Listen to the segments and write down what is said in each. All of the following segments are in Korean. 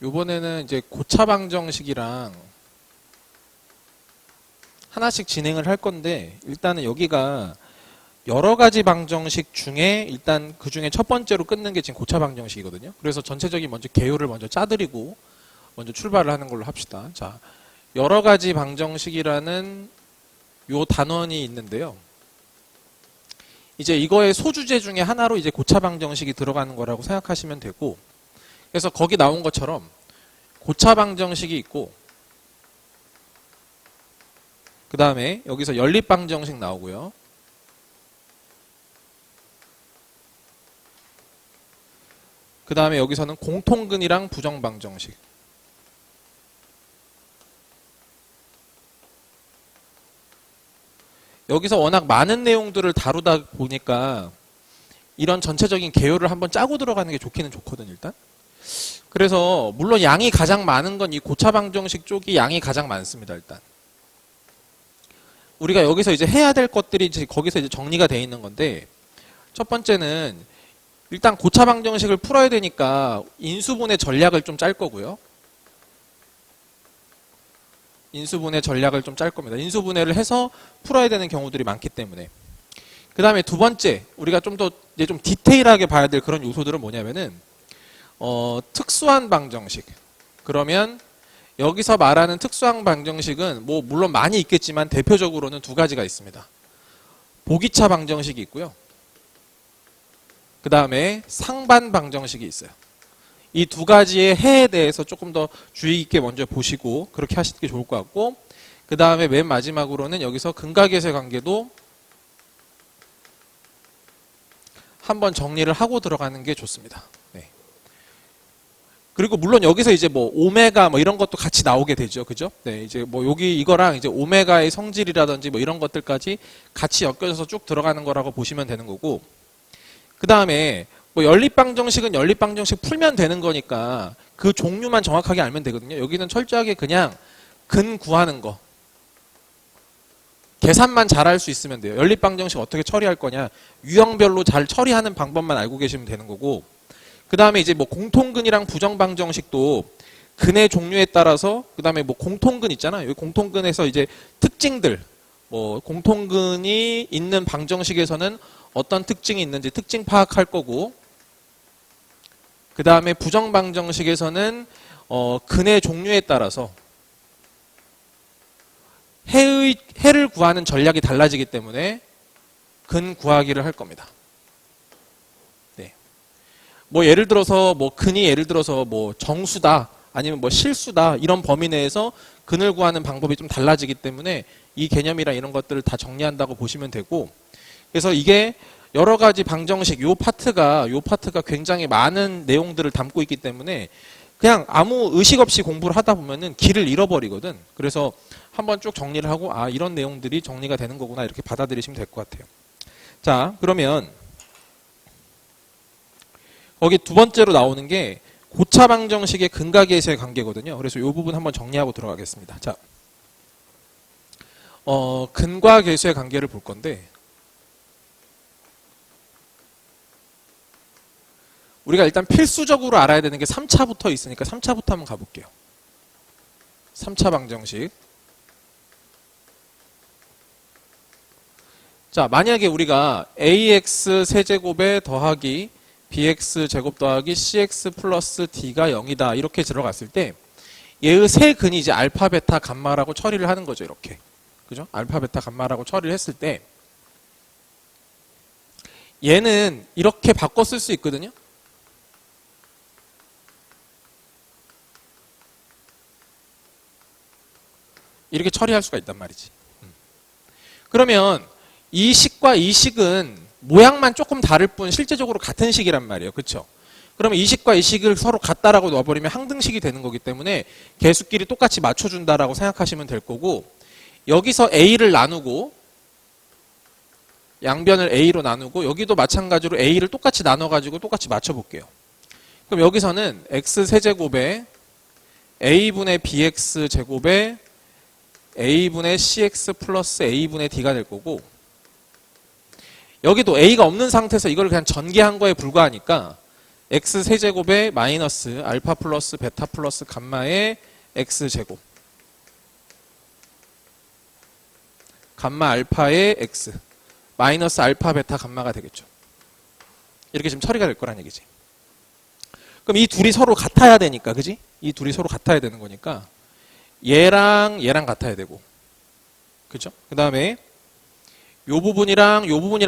요번에는 이제 고차 방정식이랑 하나씩 진행을 할 건데, 일단은 여기가 여러 가지 방정식 중에 일단 그 중에 첫 번째로 끊는 게 지금 고차 방정식이거든요. 그래서 전체적인 먼저 개요를 먼저 짜드리고 먼저 출발을 하는 걸로 합시다. 자, 여러 가지 방정식이라는 요 단원이 있는데요. 이제 이거의 소주제 중에 하나로 이제 고차 방정식이 들어가는 거라고 생각하시면 되고, 그래서 거기 나온 것처럼 고차 방정식이 있고, 그 다음에 여기서 연립 방정식 나오고요. 그 다음에 여기서는 공통근이랑 부정 방정식. 여기서 워낙 많은 내용들을 다루다 보니까 이런 전체적인 개요를 한번 짜고 들어가는 게 좋기는 좋거든요, 일단. 그래서 물론 양이 가장 많은 건 이 고차 방정식 쪽이 양이 가장 많습니다, 일단. 우리가 여기서 이제 해야 될 것들이 이제 거기서 이제 정리가 돼 있는 건데, 첫 번째는 일단 고차 방정식을 풀어야 되니까 인수분해 전략을 좀 짤 거고요. 인수분해 전략을 좀 짤 겁니다. 인수분해를 해서 풀어야 되는 경우들이 많기 때문에. 그 다음에 두 번째, 우리가 좀 더 이제 좀 디테일하게 봐야 될 그런 요소들은 뭐냐면은, 특수한 방정식. 그러면 여기서 말하는 특수한 방정식은 뭐 물론 많이 있겠지만 대표적으로는 두 가지가 있습니다. 보기차 방정식이 있고요. 그 다음에 상반 방정식이 있어요. 이 두 가지의 해에 대해서 조금 더 주의 있게 먼저 보시고 그렇게 하시는 게 좋을 것 같고, 그 다음에 맨 마지막으로는 여기서 근각계수의 관계도 한번 정리를 하고 들어가는 게 좋습니다. 네. 그리고 물론 여기서 이제 뭐 오메가 뭐 이런 것도 같이 나오게 되죠. 그죠? 네, 이제 뭐 여기 이거랑 이제 오메가의 성질이라든지 뭐 이런 것들까지 같이 엮여져서 쭉 들어가는 거라고 보시면 되는 거고, 그 다음에 뭐 연립방정식은 연립방정식 풀면 되는 거니까 그 종류만 정확하게 알면 되거든요. 여기는 철저하게 그냥 근 구하는 거, 계산만 잘 할 수 있으면 돼요. 연립방정식 어떻게 처리할 거냐, 유형별로 잘 처리하는 방법만 알고 계시면 되는 거고, 그 다음에 이제 뭐 공통근이랑 부정방정식도 근의 종류에 따라서, 그 다음에 뭐 공통근 있잖아요. 여기 공통근에서 이제 특징들, 뭐 공통근이 있는 방정식에서는 어떤 특징이 있는지 특징 파악할 거고, 그 다음에 부정방정식에서는 근의 종류에 따라서 해를 구하는 전략이 달라지기 때문에 근 구하기를 할 겁니다. 네. 뭐 예를 들어서 뭐 근이 예를 들어서 뭐 정수다 아니면 뭐 실수다 이런 범위 내에서 근을 구하는 방법이 좀 달라지기 때문에 이 개념이랑 이런 것들을 다 정리한다고 보시면 되고, 그래서 이게 여러 가지 방정식 요 파트가 굉장히 많은 내용들을 담고 있기 때문에 그냥 아무 의식 없이 공부를 하다 보면은 길을 잃어버리거든. 그래서 한번 쭉 정리를 하고 아 이런 내용들이 정리가 되는 거구나 이렇게 받아들이시면 될 것 같아요. 자, 그러면 거기 두 번째로 나오는 게 고차 방정식의 근각계수의 관계거든요. 그래서 이 부분 한번 정리하고 들어가겠습니다. 자, 근과 계수의 관계를 볼 건데, 우리가 일단 필수적으로 알아야 되는 게 3차부터 있으니까 3차부터 한번 가볼게요. 3차 방정식. 자, 만약에 우리가 ax 세제곱에 더하기 bx 제곱 더하기 cx 플러스 d가 0이다 이렇게 들어갔을 때 얘의 세 근이 이제 알파, 베타, 감마라고 처리를 하는 거죠. 이렇게. 그죠? 알파, 베타, 감마라고 처리를 했을 때 얘는 이렇게 바꿔 쓸 수 있거든요. 이렇게 처리할 수가 있단 말이지. 그러면 이 식과 이 식은 모양만 조금 다를 뿐 실제적으로 같은 식이란 말이에요. 그렇죠? 그러면 이 식과 이 식을 서로 같다라고 놔버리면 항등식이 되는 거기 때문에 개수끼리 똑같이 맞춰준다라고 생각하시면 될 거고, 여기서 a를 나누고 양변을 a로 나누고 여기도 마찬가지로 a를 똑같이 나눠가지고 똑같이 맞춰볼게요. 그럼 여기서는 x 세제곱에 a분의 bx 제곱에 a분의 cx 플러스 a분의 d가 될 거고, 여기도 a가 없는 상태에서 이걸 그냥 전개한 거에 불과하니까 x 세제곱에 마이너스 알파 플러스 베타 플러스 감마의 x제곱 감마 알파의 x 마이너스 알파 베타 감마가 되겠죠. 이렇게 지금 처리가 될 거란 얘기지. 그럼 이 둘이 서로 같아야 되니까, 그지? 이 둘이 서로 같아야 되는 거니까 얘랑 얘랑 같아야 되고, 그죠? 그 다음에 요 부분이랑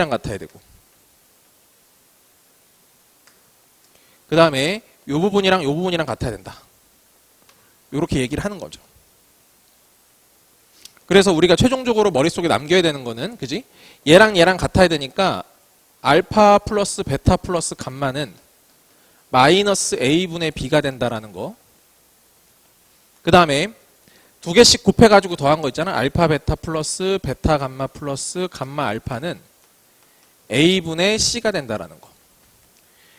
같아야 되고, 그 다음에 요 부분이랑 같아야 된다. 요렇게 얘기를 하는 거죠. 그래서 우리가 최종적으로 머릿속에 남겨야 되는 거는, 그지? 얘랑 같아야 되니까 알파 플러스 베타 플러스 감마는 마이너스 a분의 b가 된다라는 거. 그 다음에 두 개씩 곱해가지고 더한 거 있잖아. 알파 베타 플러스 베타 감마 플러스 감마 알파는 a분의 c가 된다라는 거.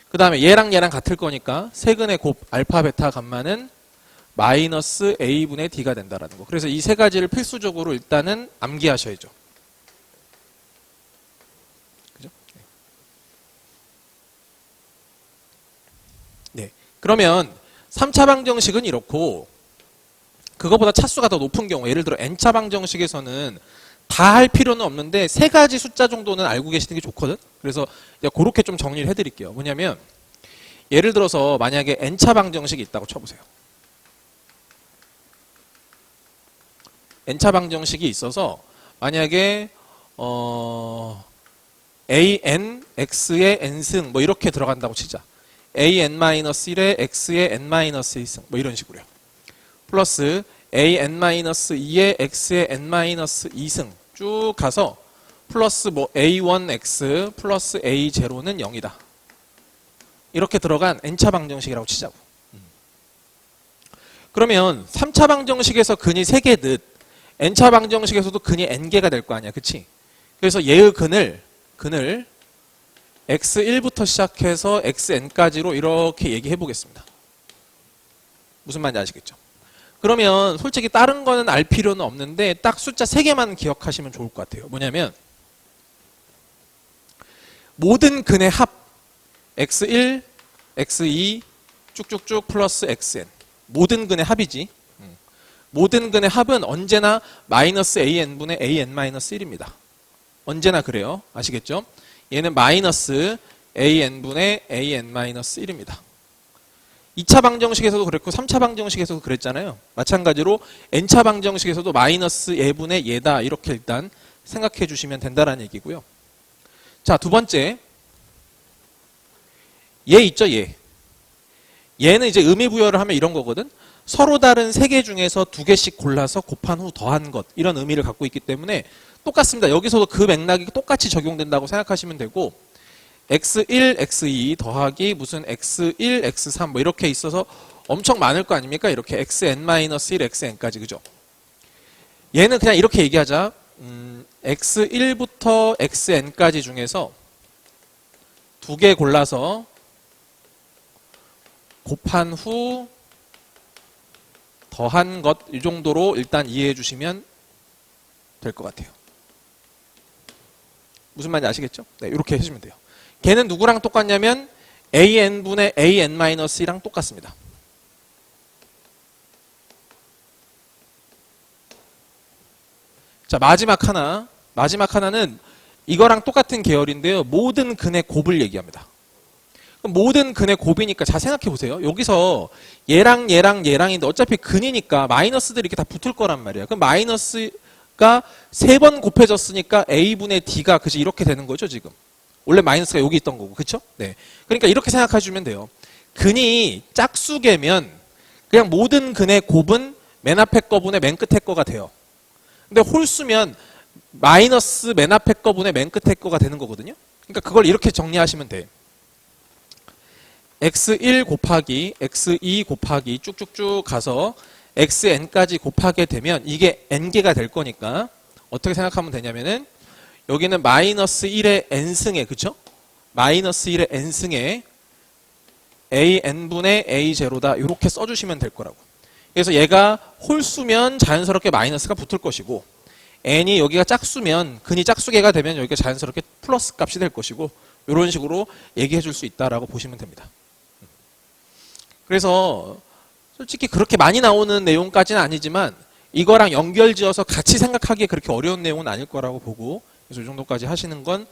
그 다음에 얘랑 같을 거니까 세근의 곱 알파 베타 감마는 마이너스 a분의 d가 된다라는 거. 그래서 이 세 가지를 필수적으로 일단은 암기하셔야죠. 그죠? 네. 그러면 3차 방정식은 이렇고, 그거보다 차수가 더 높은 경우, 예를 들어 n차 방정식에서는 다 할 필요는 없는데 세 가지 숫자 정도는 알고 계시는 게 좋거든. 그래서 그렇게 좀 정리를 해드릴게요. 뭐냐면 예를 들어서 만약에 n차 방정식이 있다고 쳐보세요. n차 방정식이 있어서 만약에 an x의 n승 뭐 이렇게 들어간다고 치자. an-1에 x의 n-1승 뭐 이런 식으로요. 플러스 an-2에 x의 n-2승 쭉 가서 플러스 뭐 a1x 플러스 a0는 0이다. 이렇게 들어간 n차 방정식이라고 치자고. 그러면 3차 방정식에서 근이 3개듯 n차 방정식에서도 근이 n개가 될 거 아니야. 그치? 그래서 얘의 근을 x1부터 시작해서 xn까지로 이렇게 얘기해 보겠습니다. 무슨 말인지 아시겠죠? 그러면 솔직히 다른 거는 알 필요는 없는데 딱 숫자 3개만 기억하시면 좋을 것 같아요. 뭐냐면 모든 근의 합 x1, x2 쭉쭉쭉 플러스 xn 모든 근의 합이지. 모든 근의 합은 언제나 마이너스 an분의 an-1입니다. 언제나 그래요. 아시겠죠? 얘는 마이너스 an분의 an-1입니다. 2차 방정식에서도 그랬고 3차 방정식에서도 그랬잖아요. 마찬가지로 n차 방정식에서도 마이너스 예분의 예다 이렇게 일단 생각해 주시면 된다라는 얘기고요. 자, 두 번째 얘 있죠, 얘. 얘는 이제 의미 부여를 하면 이런 거거든. 서로 다른 3개 중에서 2개씩 골라서 곱한 후 더한 것 이런 의미를 갖고 있기 때문에 똑같습니다. 여기서도 그 맥락이 똑같이 적용된다고 생각하시면 되고 x1, x2 더하기 무슨 x1, x3 뭐 이렇게 있어서 엄청 많을 거 아닙니까? 이렇게 xn-1, xn까지 그죠? 얘는 그냥 이렇게 얘기하자. x1부터 xn까지 중에서 2개 골라서 곱한 후 더한 것 이 정도로 일단 이해해 주시면 될 것 같아요. 무슨 말인지 아시겠죠? 네, 이렇게 해주시면 돼요. 걔는 누구랑 똑같냐면 an분의 an-이랑 똑같습니다. 자, 마지막 하나는 이거랑 똑같은 계열인데요. 모든 근의 곱을 얘기합니다. 그럼 모든 근의 곱이니까 잘 생각해 보세요. 여기서 얘랑인데 어차피 근이니까 마이너스들이 이렇게 다 붙을 거란 말이야. 그럼 마이너스가 3번 곱해졌으니까 a분의 d가 그지 이렇게 되는 거죠, 지금. 원래 마이너스가 여기 있던 거고, 그쵸? 네. 그러니까 이렇게 생각해 주면 돼요. 근이 짝수개면 그냥 모든 근의 곱은 맨 앞에 거분의 맨 끝에 거가 돼요. 근데 홀수면 마이너스 맨 앞에 거분의 맨 끝에 거가 되는 거거든요. 그러니까 그걸 이렇게 정리하시면 돼. x1 곱하기 x2 곱하기 쭉쭉쭉 가서 xn까지 곱하게 되면 이게 n개가 될 거니까 어떻게 생각하면 되냐면은 여기는 마이너스 1의 n승에, 그쵸? 마이너스 1의 n승에 an분의 a0다 이렇게 써주시면 될 거라고. 그래서 얘가 홀수면 자연스럽게 마이너스가 붙을 것이고 n이 여기가 짝수면 근이 짝수개가 되면 여기가 자연스럽게 플러스 값이 될 것이고 이런 식으로 얘기해 줄 수 있다라고 보시면 됩니다. 그래서 솔직히 그렇게 많이 나오는 내용까지는 아니지만 이거랑 연결지어서 같이 생각하기에 그렇게 어려운 내용은 아닐 거라고 보고, 그래서 이 정도까지 하시는 건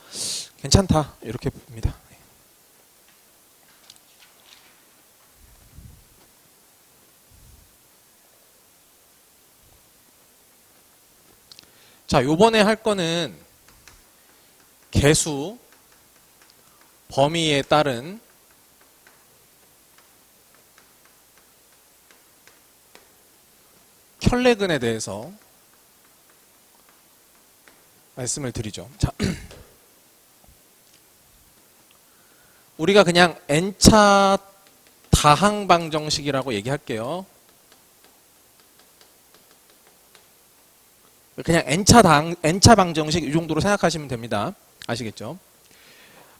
괜찮다 이렇게 봅니다. 자, 요번에 할 거는 개수 범위에 따른 켤레근에 대해서 말씀을 드리죠. 자, 우리가 그냥 n차 다항방정식이라고 얘기할게요. 그냥 n차 방정식 이 정도로 생각하시면 됩니다. 아시겠죠?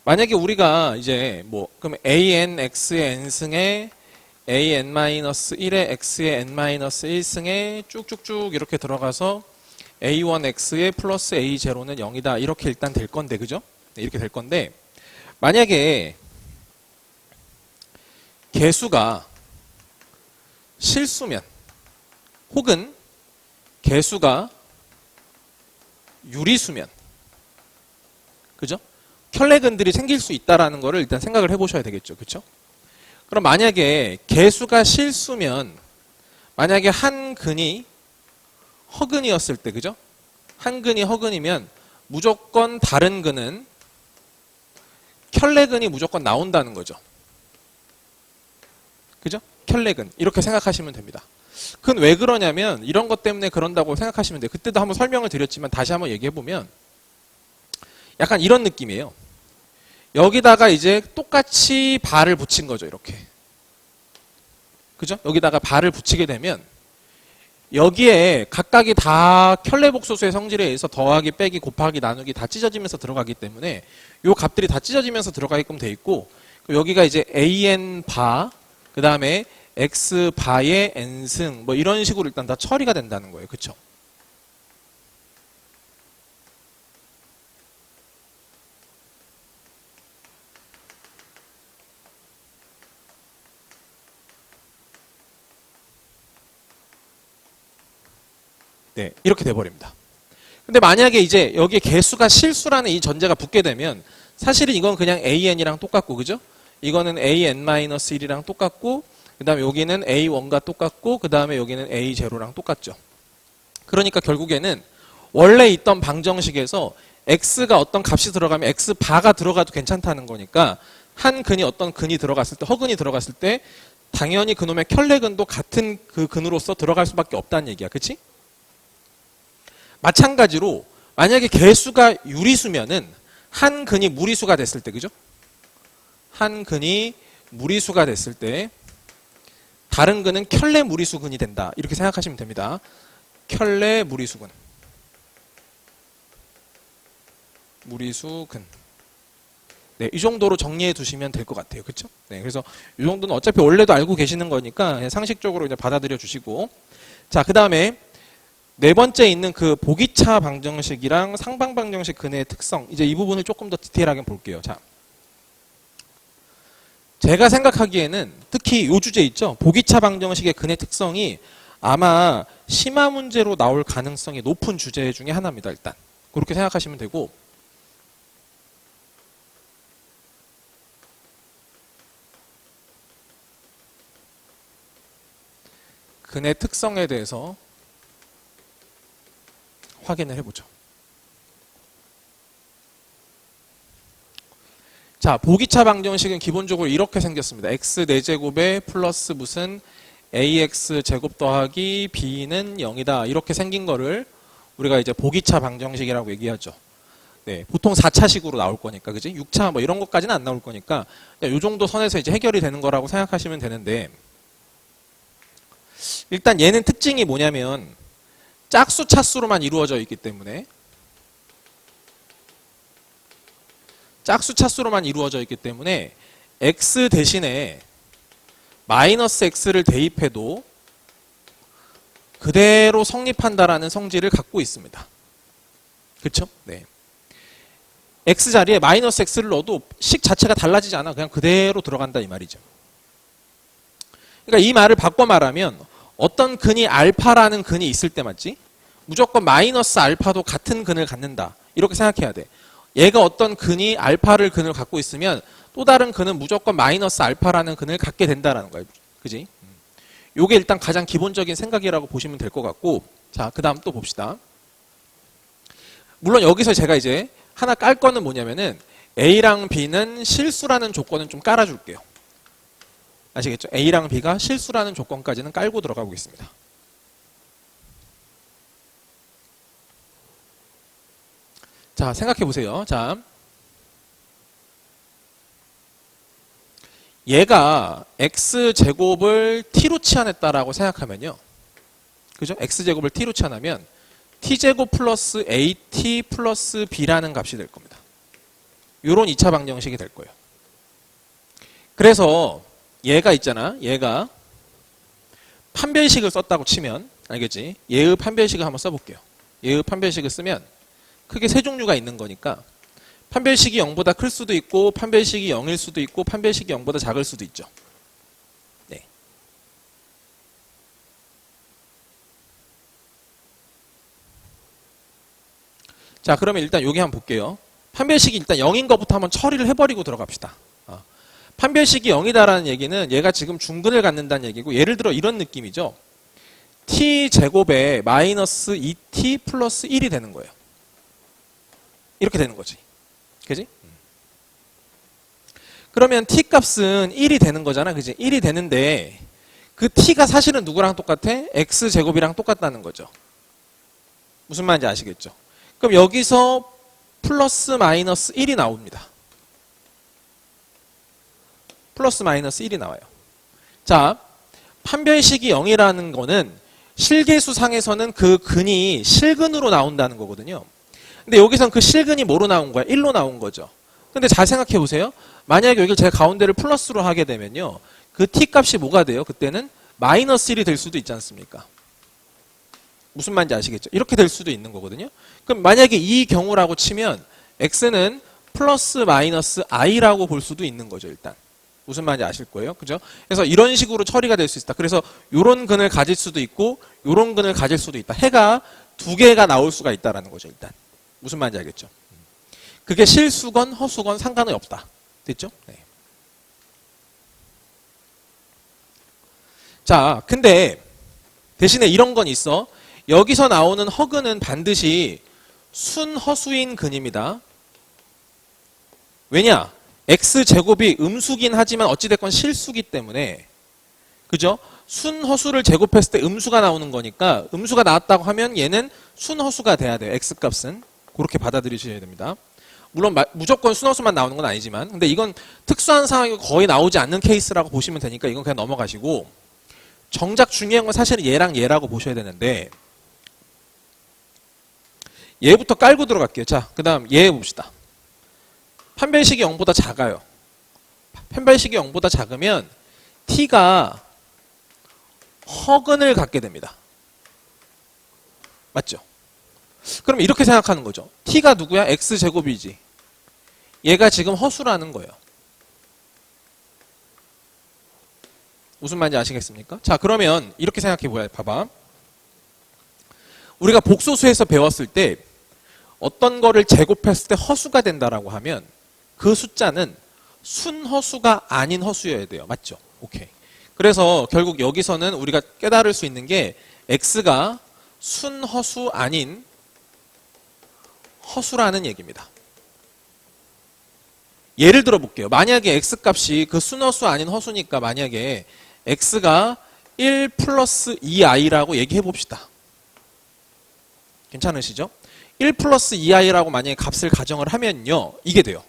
만약에 우리가 이제 뭐 그럼 an x의 n승에 an-1의 x의 n-1승에 쭉쭉쭉 이렇게 들어가서 a1x의 플러스 a0는 0이다 이렇게 일단 될 건데, 그죠? 네, 이렇게 될 건데, 만약에 개수가 실수면 혹은 개수가 유리수면, 그죠? 켤레근들이 생길 수 있다라는 거를 일단 생각을 해보셔야 되겠죠, 그렇죠? 그럼 만약에 개수가 실수면, 만약에 한 근이 허근이었을 때, 그죠? 한 근이 허근이면 무조건 다른 근은 켤레근이 무조건 나온다는 거죠. 그죠? 켤레근 이렇게 생각하시면 됩니다. 그건 왜 그러냐면 이런 것 때문에 그런다고 생각하시면 돼요. 그때도 한번 설명을 드렸지만 다시 한번 얘기해보면 약간 이런 느낌이에요. 여기다가 이제 똑같이 발을 붙인 거죠, 이렇게. 그죠? 여기다가 발을 붙이게 되면 여기에 각각이 다 켤레복소수의 성질에 의해서 더하기, 빼기, 곱하기, 나누기 다 찢어지면서 들어가기 때문에 요 값들이 다 찢어지면서 들어가게끔 돼 있고, 여기가 이제 an 바, 그 다음에 x 바의 n승 뭐 이런 식으로 일단 다 처리가 된다는 거예요. 그쵸? 네, 이렇게 돼버립니다. 근데 만약에 이제 여기에 개수가 실수라는 이 전제가 붙게 되면 사실은 이건 그냥 an이랑 똑같고, 그죠? 이거는 an-1이랑 똑같고, 그 다음에 여기는 a1과 똑같고, 그 다음에 여기는 a0랑 똑같죠. 그러니까 결국에는 원래 있던 방정식에서 x가 어떤 값이 들어가면 x바가 들어가도 괜찮다는 거니까 한 근이 어떤 근이 들어갔을 때, 허근이 들어갔을 때 당연히 그놈의 켤레근도 같은 그 근으로서 들어갈 수밖에 없다는 얘기야. 그치? 마찬가지로 만약에 개수가 유리수면은 한 근이 무리수가 됐을 때, 그죠? 한 근이 무리수가 됐을 때 다른 근은 켤레 무리수근이 된다. 이렇게 생각하시면 됩니다. 켤레 무리수근. 무리수근. 네, 이 정도로 정리해 두시면 될 것 같아요. 그렇죠? 네, 그래서 이 정도는 어차피 원래도 알고 계시는 거니까 상식적으로 이제 받아들여 주시고, 자, 그다음에 네 번째 있는 그 보기차 방정식이랑 상방 방정식 근의 특성, 이제 이 부분을 조금 더 디테일하게 볼게요. 자, 제가 생각하기에는 특히 이 주제 있죠. 보기차 방정식의 근의 특성이 아마 심화 문제로 나올 가능성이 높은 주제 중에 하나입니다. 일단 그렇게 생각하시면 되고, 근의 특성에 대해서 확인을 해보죠. 자, 보기차 방정식은 기본적으로 이렇게 생겼습니다. x 4제곱에 플러스 무슨 ax 제곱 더하기 b는 0이다. 이렇게 생긴 거를 우리가 이제 보기차 방정식이라고 얘기하죠. 네, 보통 4차식으로 나올 거니까, 그지? 6차 뭐 이런 것까지는 안 나올 거니까 이 정도 선에서 이제 해결이 되는 거라고 생각하시면 되는데, 일단 얘는 특징이 뭐냐면 짝수 차수로만 이루어져 있기 때문에, 짝수 차수로만 이루어져 있기 때문에 x 대신에 마이너스 x를 대입해도 그대로 성립한다라는 성질을 갖고 있습니다. 그렇죠? 네. x 자리에 마이너스 x를 넣어도 식 자체가 달라지지 않아. 그냥 그대로 들어간다 이 말이죠. 그러니까 이 말을 바꿔 말하면 어떤 근이 알파라는 근이 있을 때 맞지? 무조건 마이너스 알파도 같은 근을 갖는다. 이렇게 생각해야 돼. 얘가 어떤 근이 알파를 근을 갖고 있으면 또 다른 근은 무조건 마이너스 알파라는 근을 갖게 된다라는 거야. 그지? 요게 일단 가장 기본적인 생각이라고 보시면 될 것 같고, 자, 그 다음 또 봅시다. 물론 여기서 제가 이제 하나 깔 거는 뭐냐면은 A랑 B는 실수라는 조건은 좀 깔아줄게요. 아시겠죠? A랑 B가 실수라는 조건까지는 깔고 들어가 보겠습니다. 자, 생각해 보세요. 자, 얘가 x제곱을 t로 치환했다라고 생각하면요. 그죠? x제곱을 t로 치환하면 t제곱 플러스 at 플러스 b라는 값이 될 겁니다. 요런 2차 방정식이 될 거예요. 그래서 얘가 있잖아. 얘가 판별식을 썼다고 치면 알겠지? 얘의 판별식을 한번 써볼게요. 얘의 판별식을 쓰면 크게 세 종류가 있는 거니까 판별식이 0보다 클 수도 있고 판별식이 0일 수도 있고 판별식이 0보다 작을 수도 있죠. 네. 자, 그러면 일단 여기 한번 볼게요. 판별식이 일단 0인 것부터 한번 처리를 해버리고 들어갑시다. 판별식이 0이다라는 얘기는 얘가 지금 중근을 갖는다는 얘기고, 예를 들어 이런 느낌이죠. t제곱에 마이너스 2t 플러스 1이 되는 거예요. 이렇게 되는 거지. 그지? 그러면 t 값은 1이 되는 거잖아. 그지? 1이 되는데 그 t가 사실은 누구랑 똑같아? x제곱이랑 똑같다는 거죠. 무슨 말인지 아시겠죠? 그럼 여기서 플러스 마이너스 1이 나옵니다. 플러스 마이너스 1이 나와요. 자, 판별식이 0이라는 거는 실계수상에서는 그 근이 실근으로 나온다는 거거든요. 근데 여기선 그 실근이 뭐로 나온 거야? 1로 나온 거죠. 근데 잘 생각해 보세요. 만약에 여기 제가 가운데를 플러스로 하게 되면요. 그 t 값이 뭐가 돼요? 그때는 마이너스 1이 될 수도 있지 않습니까? 무슨 말인지 아시겠죠? 이렇게 될 수도 있는 거거든요. 그럼 만약에 이 경우라고 치면 x는 플러스 마이너스 i라고 볼 수도 있는 거죠, 일단. 무슨 말인지 아실 거예요. 그죠? 그래서 이런 식으로 처리가 될 수 있다. 그래서 요런 근을 가질 수도 있고 요런 근을 가질 수도 있다. 해가 두 개가 나올 수가 있다라는 거죠, 일단. 무슨 말인지 알겠죠? 그게 실수건 허수건 상관은 없다. 됐죠? 네. 자, 근데 대신에 이런 건 있어. 여기서 나오는 허근은 반드시 순허수인 근입니다. 왜냐? x제곱이 음수긴 하지만 어찌됐건 실수기 때문에, 그죠? 순허수를 제곱했을 때 음수가 나오는 거니까 음수가 나왔다고 하면 얘는 순허수가 돼야 돼요. x값은. 그렇게 받아들이셔야 됩니다. 물론 무조건 순허수만 나오는 건 아니지만, 근데 이건 특수한 상황이 거의 나오지 않는 케이스라고 보시면 되니까 이건 그냥 넘어가시고, 정작 중요한 건 사실은 얘랑 얘라고 보셔야 되는데, 얘부터 깔고 들어갈게요. 자, 그 다음 얘 봅시다. 판별식이 0보다 작아요. 판별식이 0보다 작으면 t가 허근을 갖게 됩니다. 맞죠? 그럼 이렇게 생각하는 거죠. t가 누구야? x제곱이지. 얘가 지금 허수라는 거예요. 무슨 말인지 아시겠습니까? 자, 그러면 이렇게 생각해 보야 봐봐. 우리가 복소수에서 배웠을 때 어떤 거를 제곱했을 때 허수가 된다라고 하면 그 숫자는 순허수가 아닌 허수여야 돼요. 맞죠? 오케이. 그래서 결국 여기서는 우리가 깨달을 수 있는 게 x가 순허수 아닌 허수라는 얘기입니다. 예를 들어 볼게요. 만약에 x값이 그 순허수 아닌 허수니까 만약에 x가 1 플러스 2i라고 얘기해 봅시다. 괜찮으시죠? 1 플러스 2i라고 만약에 값을 가정을 하면요. 이게 돼요.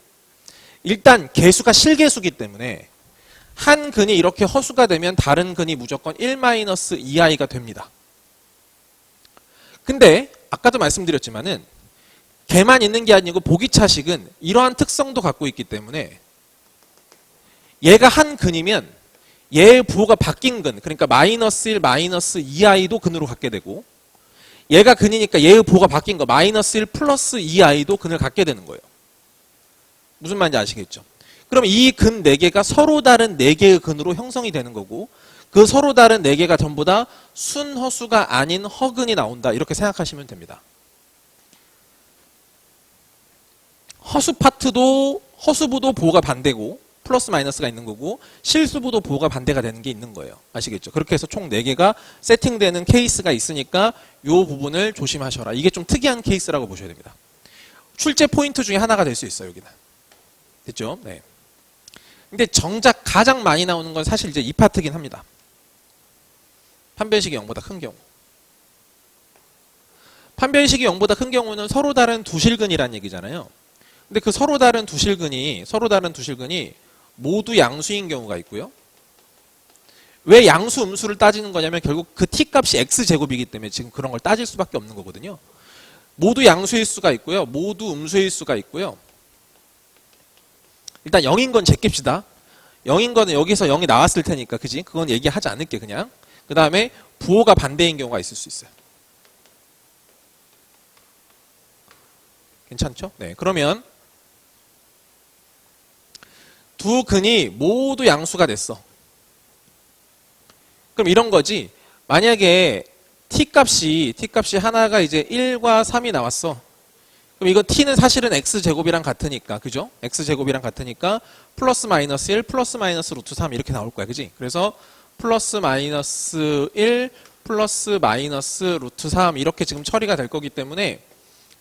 일단 개수가 실개수기 때문에 한 근이 이렇게 허수가 되면 다른 근이 무조건 1 마이너스 2i가 됩니다. 근데 아까도 말씀드렸지만은 걔만 있는 게 아니고 보기차식은 이러한 특성도 갖고 있기 때문에 얘가 한 근이면 얘의 부호가 바뀐 근, 그러니까 마이너스 1, 마이너스 2i도 근으로 갖게 되고, 얘가 근이니까 얘의 부호가 바뀐 거 마이너스 1 플러스 2i도 근을 갖게 되는 거예요. 무슨 말인지 아시겠죠? 그럼 이 근 4개가 서로 다른 4개의 근으로 형성이 되는 거고, 그 서로 다른 4개가 전부 다 순허수가 아닌 허근이 나온다. 이렇게 생각하시면 됩니다. 허수파트도 허수부도 보호가 반대고 플러스 마이너스가 있는 거고 실수부도 보호가 반대가 되는 게 있는 거예요. 아시겠죠? 그렇게 해서 총 4개가 세팅되는 케이스가 있으니까 이 부분을 조심하셔라. 이게 좀 특이한 케이스라고 보셔야 됩니다. 출제 포인트 중에 하나가 될 수 있어요. 여기는. 됐죠? 네. 근데 정작 가장 많이 나오는 건 사실 이제 이 파트긴 합니다. 판별식이 0보다 큰 경우. 판별식이 0보다 큰 경우는 서로 다른 두 실근이란 얘기잖아요. 근데 그 서로 다른 두 실근이 모두 양수인 경우가 있고요. 왜 양수 음수를 따지는 거냐면 결국 그 t값이 x제곱이기 때문에 지금 그런 걸 따질 수밖에 없는 거거든요. 모두 양수일 수가 있고요. 모두 음수일 수가 있고요. 일단 0인 건 제낍시다. 0인 거는 여기서 0이 나왔을 테니까 그지? 그건 얘기하지 않을게 그냥. 그 다음에 부호가 반대인 경우가 있을 수 있어요. 괜찮죠? 네. 그러면 두 근이 모두 양수가 됐어. 그럼 이런 거지. 만약에 t값이 하나가 이제 1과 3이 나왔어. 그럼 이건 t는 사실은 x제곱이랑 같으니까, 그죠? x제곱이랑 같으니까 플러스 마이너스 1, 플러스 마이너스 루트 3 이렇게 나올 거야, 그지? 그래서 플러스 마이너스 1, 플러스 마이너스 루트 3 이렇게 지금 처리가 될 거기 때문에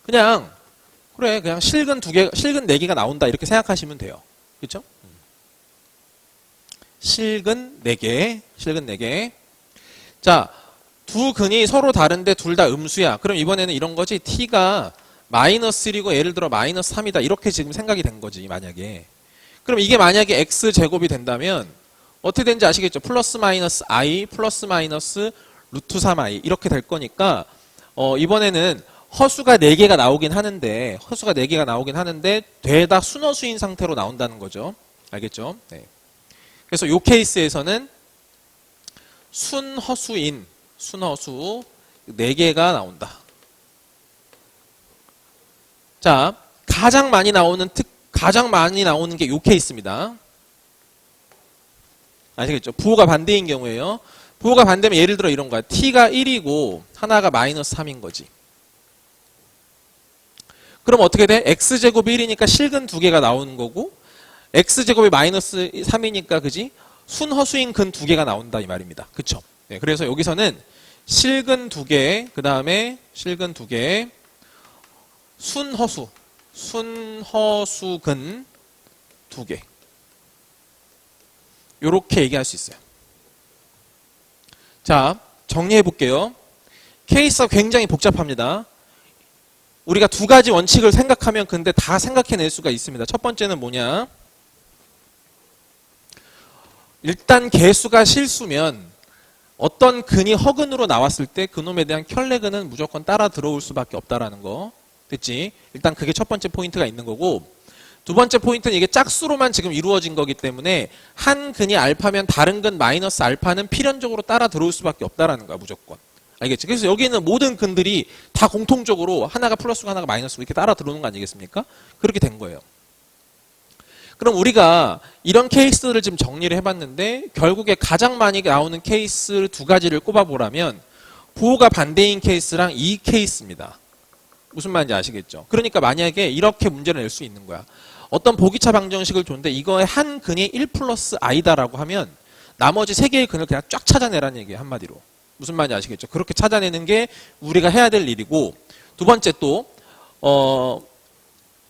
그냥 실근 4개가 나온다 이렇게 생각하시면 돼요. 그렇죠? 실근 4개. 자, 두 근이 서로 다른데 둘 다 음수야. 그럼 이번에는 이런 거지. t가 마이너스 1이고 예를 들어 마이너스 3이다. 이렇게 지금 생각이 된 거지, 만약에. 그럼 이게 만약에 x제곱이 된다면 어떻게 되는지 아시겠죠? 플러스 마이너스 i 플러스 마이너스 루트 3i 이렇게 될 거니까 이번에는 허수가 4개가 나오긴 하는데 되다 순허수인 상태로 나온다는 거죠. 알겠죠? 네. 그래서 이 케이스에서는 순허수 4개가 나온다. 자, 가장 많이 나오는 게 이 케이스입니다. 아시겠죠? 부호가 반대인 경우에요. 부호가 반대면 예를 들어 이런 거야. t가 1이고 하나가 마이너스 3인 거지. 그럼 어떻게 돼? x제곱이 1이니까 실근 2개가 나오는 거고 x제곱이 마이너스 3이니까 그지? 순허수인 근 2개가 나온다 이 말입니다. 그쵸? 네, 그래서 여기서는 실근 2개, 그 다음에 실근 2개, 순허수근 2개. 요렇게 얘기할 수 있어요. 자, 정리해 볼게요. 케이스가 굉장히 복잡합니다. 우리가 2가지 원칙을 생각하면 근데 다 생각해낼 수가 있습니다. 첫 번째는 뭐냐? 일단 개수가 실수면 어떤 근이 허근으로 나왔을 때 그놈에 대한 켤레근은 무조건 따라 들어올 수밖에 없다라는 거. 됐지? 일단 그게 첫 번째 포인트가 있는 거고, 두 번째 포인트는 이게 짝수로만 지금 이루어진 거기 때문에 한 근이 알파면 다른 근 마이너스 알파는 필연적으로 따라 들어올 수밖에 없다라는 거야, 무조건. 알겠지? 그래서 여기 있는 모든 근들이 다 공통적으로 하나가 플러스고 하나가 마이너스고 이렇게 따라 들어오는 거 아니겠습니까? 그렇게 된 거예요. 그럼 우리가 이런 케이스를 지금 정리를 해봤는데 결국에 가장 많이 나오는 케이스 2가지를 꼽아보라면 부호가 반대인 케이스랑 이 케이스입니다. 무슨 말인지 아시겠죠? 그러니까 만약에 이렇게 문제를 낼 수 있는 거야. 어떤 보기차 방정식을 줬는데 이거의 한 근이 1 플러스 i다라고 하면 나머지 3개의 근을 그냥 쫙 찾아내라는 얘기예요. 한마디로. 무슨 말인지 아시겠죠? 그렇게 찾아내는 게 우리가 해야 될 일이고, 두 번째 또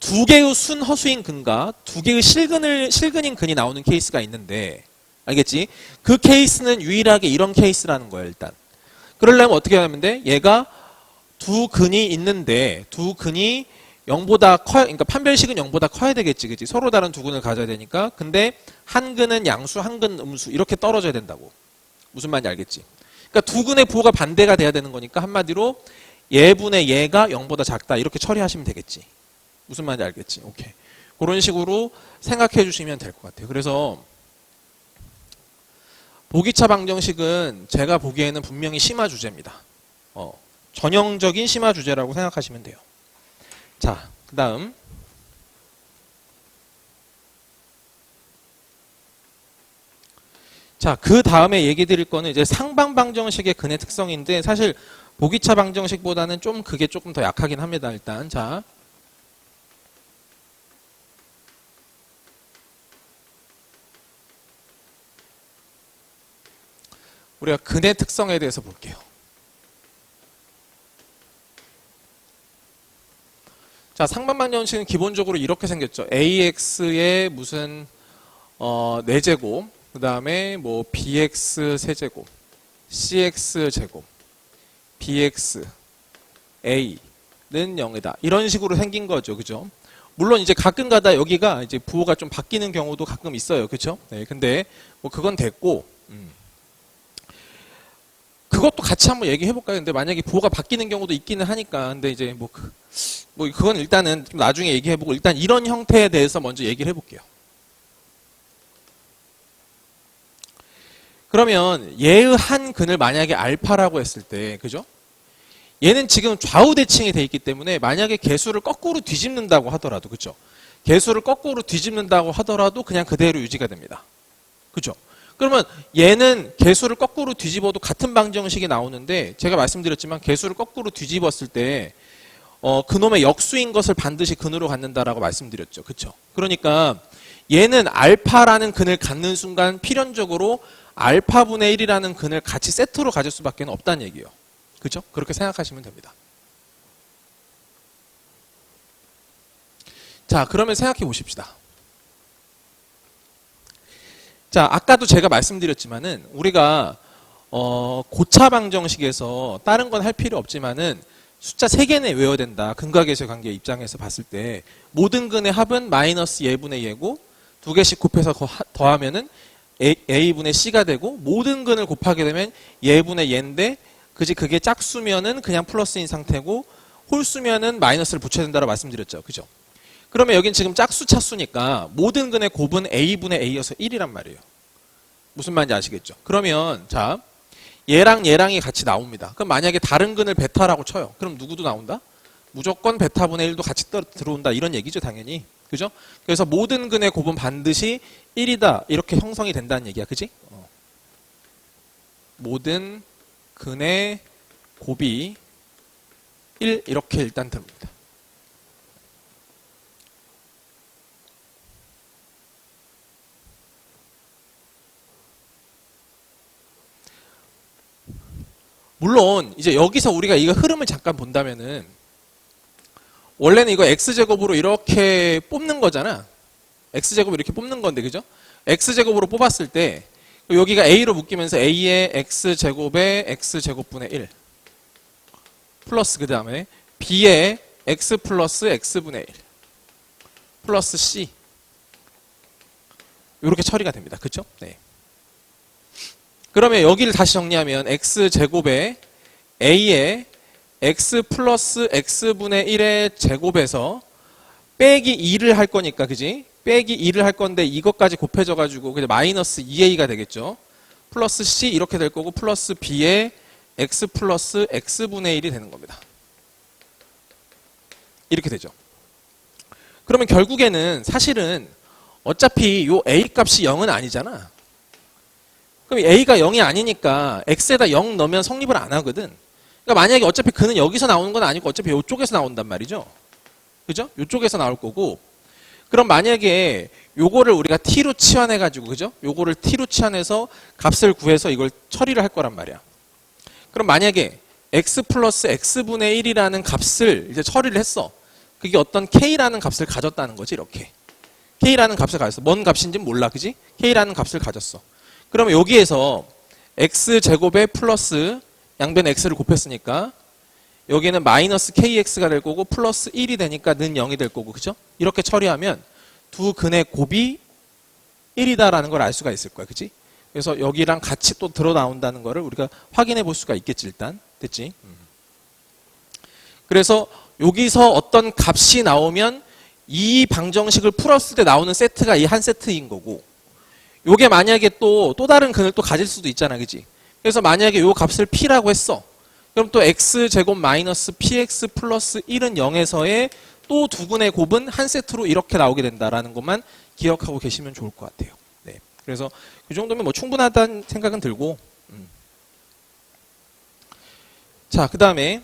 2개의 순허수인 근과 2개의 실근인 근이 나오는 케이스가 있는데, 알겠지? 그 케이스는 유일하게 이런 케이스라는 거예요, 일단. 그러려면 어떻게 하면 돼? 얘가 두 근이 있는데, 두 근이 0보다 커야, 그러니까 판별식은 0보다 커야 되겠지, 그치? 서로 다른 두 근을 가져야 되니까. 근데 한 근은 양수, 한 근은 음수, 이렇게 떨어져야 된다고. 무슨 말인지 알겠지? 그러니까 두 근의 부호가 반대가 돼야 되는 거니까 한마디로 얘분의 얘가 0보다 작다, 이렇게 처리하시면 되겠지. 무슨 말인지 알겠지? 오케이. 그런 식으로 생각해 주시면 될 것 같아요. 그래서 보기차 방정식은 제가 보기에는 분명히 심화 주제입니다. 전형적인 심화 주제라고 생각하시면 돼요. 자, 그 다음 자, 그 다음에 얘기 드릴 거는 이제 상방방정식의 근의 특성인데 사실 보기차 방정식보다는 좀 그게 조금 더 약하긴 합니다. 일단 자, 우리가 근의 특성에 대해서 볼게요. 자, 상방방정식은 기본적으로 이렇게 생겼죠. AX의 무슨 4제곱, 그 다음에 뭐 BX 세제곱, CX 제곱, BX A는 0이다. 이런 식으로 생긴 거죠. 그죠? 물론 이제 가끔 가다 여기가 이제 부호가 좀 바뀌는 경우도 가끔 있어요. 그렇죠? 네, 근데 뭐 그건 됐고, 그것도 같이 한번 얘기해 볼까요? 근데 만약에 부호가 바뀌는 경우도 있기는 하니까. 근데 이제 뭐 그건 일단은 좀 나중에 얘기해 보고 일단 이런 형태에 대해서 먼저 얘기를 해 볼게요. 그러면 얘의 한 근을 만약에 알파라고 했을 때, 그죠? 얘는 지금 좌우 대칭이 돼 있기 때문에 만약에 개수를 거꾸로 뒤집는다고 하더라도, 그죠? 개수를 거꾸로 뒤집는다고 하더라도 그냥 그대로 유지가 됩니다. 그죠? 그러면 얘는 개수를 거꾸로 뒤집어도 같은 방정식이 나오는데 제가 말씀드렸지만 개수를 거꾸로 뒤집었을 때 그놈의 역수인 것을 반드시 근으로 갖는다라고 말씀드렸죠. 그렇죠? 그러니까 얘는 알파라는 근을 갖는 순간 필연적으로 알파분의 1이라는 근을 같이 세트로 가질 수밖에 없다는 얘기예요. 그렇죠? 그렇게 생각하시면 됩니다. 자, 그러면 생각해 보십시다. 자, 아까도 제가 말씀드렸지만은 우리가 고차 방정식에서 다른 건 할 필요 없지만은 숫자 3개는 외워야 된다. 근과 계수의 관계 입장에서 봤을 때 모든 근의 합은 마이너스 예분의 예고 2개씩 곱해서 더하면은 A분의 C가 되고 모든 근을 곱하게 되면 예분의 예인데 그게 짝수면은 그냥 플러스인 상태고 홀수면은 마이너스를 붙여야 된다고 말씀드렸죠. 그죠? 그러면 여긴 지금 짝수 차수니까 모든 근의 곱은 A분의 A여서 1이란 말이에요. 무슨 말인지 아시겠죠? 그러면 자, 얘랑 얘랑이 같이 나옵니다. 그럼 만약에 다른 근을 베타라고 쳐요. 그럼 누구도 나온다? 무조건 베타분의 1도 같이 들어온다. 이런 얘기죠, 당연히. 그죠? 그래서 모든 근의 곱은 반드시 1이다. 이렇게 형성이 된다는 얘기야. 그지? 모든 근의 곱이 1 이렇게 일단 됩니다. 물론 이제 여기서 우리가 이거 흐름을 잠깐 본다면은 원래는 이거 x제곱으로 이렇게 뽑는 거잖아. x제곱 이렇게 뽑는 건데, 그죠? x제곱으로 뽑았을 때 여기가 a로 묶이면서 a의 x제곱에 x제곱분의 1 플러스 그 다음에 b의 x 플러스 x분의 1 플러스 c 이렇게 처리가 됩니다. 그렇죠? 네. 그러면 여기를 다시 정리하면 x제곱에 a의 x 플러스 x분의 1의 제곱에서 빼기 2를 할 거니까, 그지? 빼기 2를 할 건데 이것까지 곱해져가지고 그냥 마이너스 2a가 되겠죠. 플러스 c 이렇게 될 거고 플러스 b의 x 플러스 x분의 1이 되는 겁니다. 이렇게 되죠. 그러면 결국에는 사실은 어차피 요 a 값이 0은 아니잖아. 그럼 a가 0이 아니니까 x에다 0 넣으면 성립을 안 하거든. 그러니까 만약에 어차피 그는 여기서 나오는 건 아니고 어차피 이쪽에서 나온단 말이죠. 그죠? 이쪽에서 나올 거고. 그럼 만약에 요거를 우리가 t로 치환해 가지고, 그죠? 요거를 t로 치환해서 값을 구해서 이걸 처리를 할 거란 말이야. 그럼 만약에 x 플러스 x분의 1이라는 값을 이제 처리를 했어. 그게 어떤 k라는 값을 가졌다는 거지, 이렇게. k라는 값을 가졌어. 뭔 값인지는 몰라, 그지? k라는 값을 가졌어. 그러면 여기에서 x제곱에 플러스 양변 x를 곱했으니까 여기는 마이너스 kx가 될 거고 플러스 1이 되니까 는 0이 될 거고, 그죠? 이렇게 처리하면 두 근의 곱이 1이다라는 걸 알 수가 있을 거야, 그지? 그래서 여기랑 같이 또 들어 나온다는 거를 우리가 확인해 볼 수가 있겠지, 일단. 됐지? 그래서 여기서 어떤 값이 나오면 이 방정식을 풀었을 때 나오는 세트가 이 한 세트인 거고, 요게 만약에 또 다른 근을 또 가질 수도 있잖아, 그지? 그래서 만약에 요 값을 p라고 했어. 그럼 또 x제곱 마이너스 px 플러스 1은 0에서의 또 두 근의 곱은 한 세트로 이렇게 나오게 된다라는 것만 기억하고 계시면 좋을 것 같아요. 네. 그래서 그 정도면 뭐 충분하다는 생각은 들고. 자, 그 다음에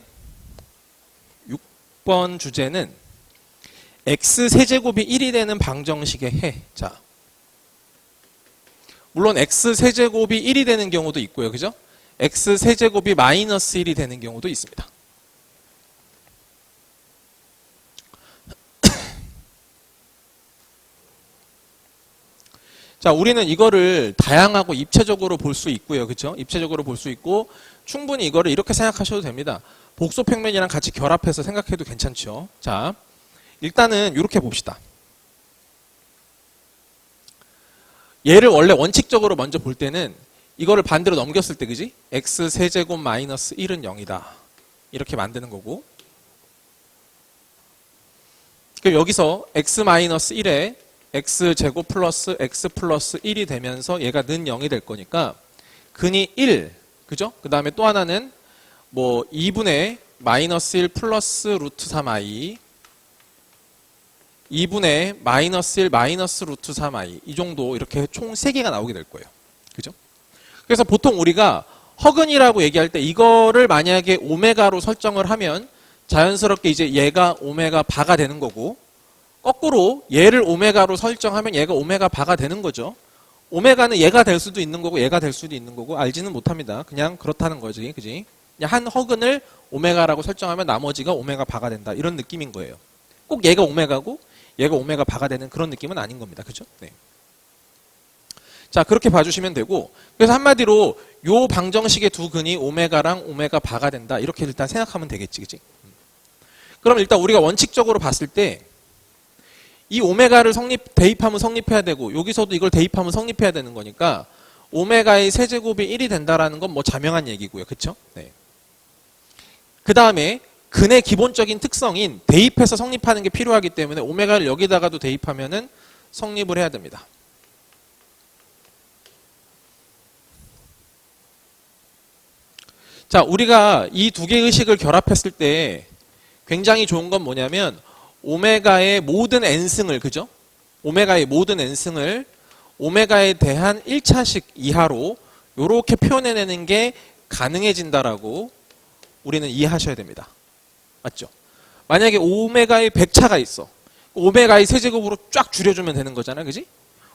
6번 주제는 x세제곱이 1이 되는 방정식의 해. 자, 물론 x세제곱이 1이 되는 경우도 있고요. 그죠? x세제곱이 마이너스 1이 되는 경우도 있습니다. 자, 우리는 이거를 다양하고 입체적으로 볼 수 있고요. 그렇죠? 입체적으로 볼 수 있고 충분히 이거를 이렇게 생각하셔도 됩니다. 복소평면이랑 같이 결합해서 생각해도 괜찮죠. 자, 일단은 이렇게 봅시다. 얘를 원래 원칙적으로 먼저 볼 때는 이거를 반대로 넘겼을 때, 그지? x세제곱 마이너스 1은 0이다. 이렇게 만드는 거고. 그럼 여기서 x 마이너스 1에 x제곱 플러스 x 플러스 1이 되면서 얘가 는 0이 될 거니까 근이 1, 그죠? 그 다음에 또 하나는 뭐 2분의 마이너스 1 플러스 루트 3i 2분의 마이너스 1 마이너스 루트 3i 이 정도 이렇게 총 3개가 나오게 될 거예요. 그죠? 그래서 보통 우리가 허근이라고 얘기할 때 이거를 만약에 오메가로 설정을 하면 자연스럽게 이제 얘가 오메가 바가 되는 거고 거꾸로 얘를 오메가로 설정하면 얘가 오메가 바가 되는 거죠. 오메가는 얘가 될 수도 있는 거고 얘가 될 수도 있는 거고 알지는 못합니다. 그냥 그렇다는 거지. 그지? 그냥 한 허근을 오메가라고 설정하면 나머지가 오메가 바가 된다. 이런 느낌인 거예요. 꼭 얘가 오메가고 얘가 오메가 바가 되는 그런 느낌은 아닌 겁니다. 그죠? 네. 자, 그렇게 봐주시면 되고 그래서 한마디로 요 방정식의 두 근이 오메가랑 오메가 바가 된다. 이렇게 일단 생각하면 되겠지. 그지? 그럼 일단 우리가 원칙적으로 봤을 때 이 오메가를 대입하면 성립해야 되고 여기서도 이걸 대입하면 성립해야 되는 거니까 오메가의 세제곱이 1이 된다라는 건 뭐 자명한 얘기고요. 그렇죠? 네. 그 다음에 근의 기본적인 특성인 대입해서 성립하는 게 필요하기 때문에 오메가를 여기다가도 대입하면은 성립을 해야 됩니다. 자, 우리가 이 두 개의 의식을 결합했을 때 굉장히 좋은 건 뭐냐면 오메가의 모든 n승을, 그죠? 오메가의 모든 n승을 오메가에 대한 1차식 이하로 이렇게 표현해내는 게 가능해진다라고 우리는 이해하셔야 됩니다. 맞죠? 만약에 오메가의 100차가 있어. 오메가의 세제곱으로 쫙 줄여주면 되는 거잖아. 그지?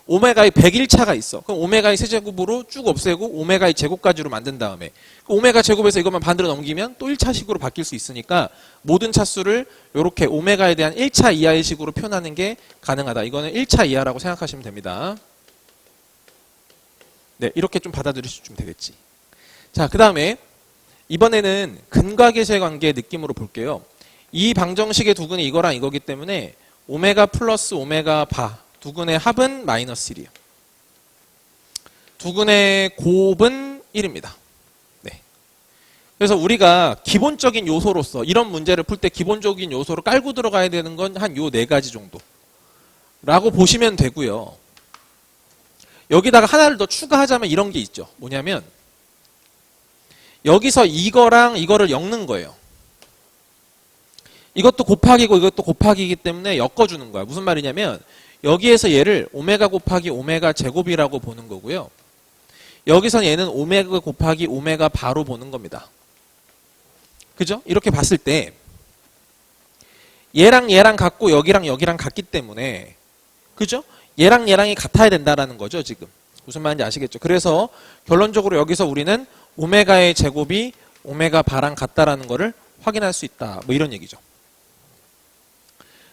오메가의 101차가 있어. 그럼 오메가의 세제곱으로 쭉 없애고 오메가의 제곱까지로 만든 다음에 오메가 제곱에서 이것만 반대로 넘기면 또 1차식으로 바뀔 수 있으니까 모든 차수를 이렇게 오메가에 대한 1차 이하의 식으로 표현하는 게 가능하다. 이거는 1차 이하라고 생각하시면 됩니다. 네, 이렇게 좀 받아들이시면 되겠지. 자, 그 다음에 이번에는 근과 계수의 관계의 느낌으로 볼게요. 이 방정식의 두 근이 이거랑 이거기 때문에 오메가 플러스 오메가 바 두 근의 합은 마이너스 1이에요. 두 근의 곱은 1입니다. 네. 그래서 우리가 기본적인 요소로서 이런 문제를 풀 때 기본적인 요소로 깔고 들어가야 되는 건 한 요 4가지 정도 라고 보시면 되고요. 여기다가 하나를 더 추가하자면 이런 게 있죠. 뭐냐면 여기서 이거랑 이거를 엮는 거예요. 이것도 곱하기고 이것도 곱하기이기 때문에 엮어주는 거야. 무슨 말이냐면 여기에서 얘를 오메가 곱하기 오메가 제곱이라고 보는 거고요. 여기서 얘는 오메가 곱하기 오메가 바로 보는 겁니다. 그죠? 이렇게 봤을 때 얘랑 얘랑 같고 여기랑 여기랑 같기 때문에 그죠? 얘랑 얘랑이 같아야 된다라는 거죠. 지금 무슨 말인지 아시겠죠? 그래서 결론적으로 여기서 우리는 오메가의 제곱이 오메가 바랑 같다라는 거를 확인할 수 있다. 뭐 이런 얘기죠.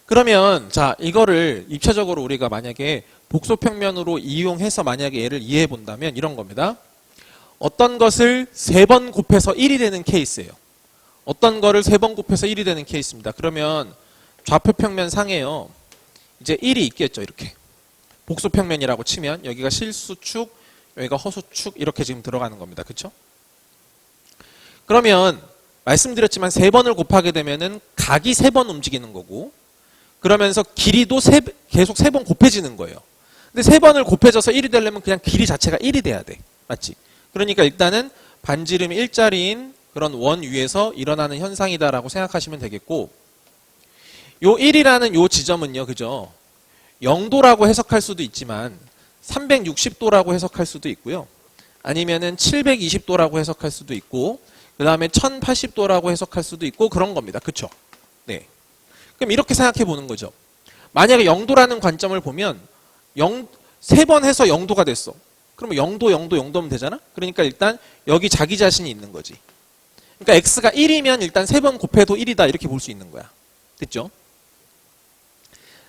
그러면 자, 이거를 입체적으로 우리가 만약에 복소평면으로 이용해서 만약에 얘를 이해해 본다면 이런 겁니다. 어떤 것을 3번 곱해서 1이 되는 케이스예요. 어떤 거를 3번 곱해서 1이 되는 케이스입니다. 그러면 좌표평면 상에요. 이제 1이 있겠죠. 이렇게. 복소평면이라고 치면 여기가 실수축, 여기가 허수축 이렇게 지금 들어가는 겁니다. 그렇죠? 그러면 말씀드렸지만 3번을 곱하게 되면은 각이 3번 움직이는 거고 그러면서 길이도 계속 3번 곱해지는 거예요. 근데 3번을 곱해져서 1이 되려면 그냥 길이 자체가 1이 돼야 돼. 맞지? 그러니까 일단은 반지름이 1짜리인 그런 원 위에서 일어나는 현상이다라고 생각하시면 되겠고 요 1이라는 요 지점은요. 그죠? 0도라고 해석할 수도 있지만 360도라고 해석할 수도 있고요. 아니면은 720도라고 해석할 수도 있고, 그 다음에 1080도라고 해석할 수도 있고, 그런 겁니다. 그쵸? 네. 그럼 이렇게 생각해 보는 거죠. 만약에 0도라는 관점을 보면, 3번 해서 0도가 됐어. 그러면 0도, 0도, 0도면 되잖아? 그러니까 일단 여기 자기 자신이 있는 거지. 그러니까 x가 1이면 일단 3번 곱해도 1이다. 이렇게 볼 수 있는 거야. 됐죠?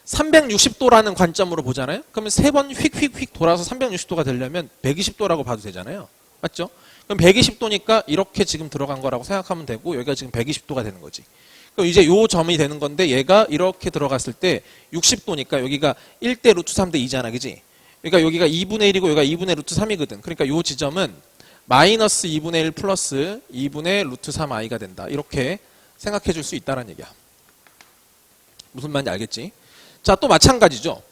360도라는 관점으로 보잖아요? 그러면 3번 휙휙휙 돌아서 360도가 되려면 120도라고 봐도 되잖아요. 맞죠? 그럼 120도니까 이렇게 지금 들어간 거라고 생각하면 되고, 여기가 지금 120도가 되는 거지. 그럼 이제 요 점이 되는 건데, 얘가 이렇게 들어갔을 때 60도니까 여기가 1대 루트 3대 2잖아. 그지? 그러니까 여기가 2분의 1이고 여기가 2분의 루트 3이거든. 그러니까 요 지점은 마이너스 2분의 1 플러스 2분의 루트 3i가 된다. 이렇게 생각해 줄 수 있다는 얘기야. 무슨 말인지 알겠지? 자, 또 마찬가지죠.